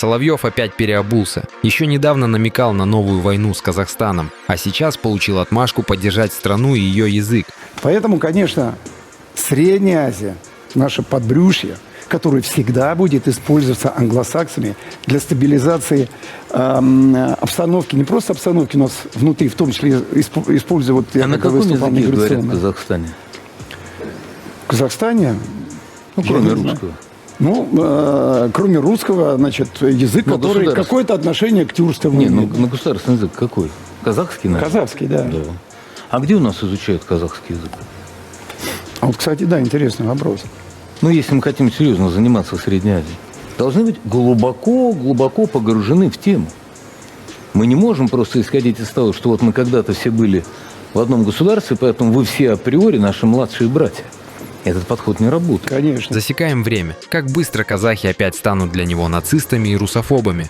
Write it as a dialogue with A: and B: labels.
A: Соловьев опять переобулся. Еще недавно намекал на новую войну с Казахстаном, а сейчас получил отмашку поддержать страну и ее язык.
B: Поэтому, конечно, Средняя Азия, наше подбрюшье, которое всегда будет использоваться англосаксами для стабилизации обстановки, не просто обстановки у нас внутри, в том числе используя вот...
C: А на каком языке говорят в Казахстане?
B: В Казахстане?
C: Ну, кроме русского.
B: Ну, кроме русского, значит, язык, который какое-то отношение к тюркскому.
C: Не, ну на государственный язык какой? Казахский, наверное?
B: Казахский, да.
C: А где у нас изучают казахский язык?
B: А вот, кстати, да, интересный вопрос.
C: Ну, если мы хотим серьезно заниматься Средней Азией, должны быть глубоко погружены в тему. Мы не можем просто исходить из того, что вот мы когда-то все были в одном государстве, поэтому вы все априори наши младшие братья. Этот подход не работает.
B: Конечно.
A: Засекаем время. Как быстро казахи опять станут для него нацистами и русофобами.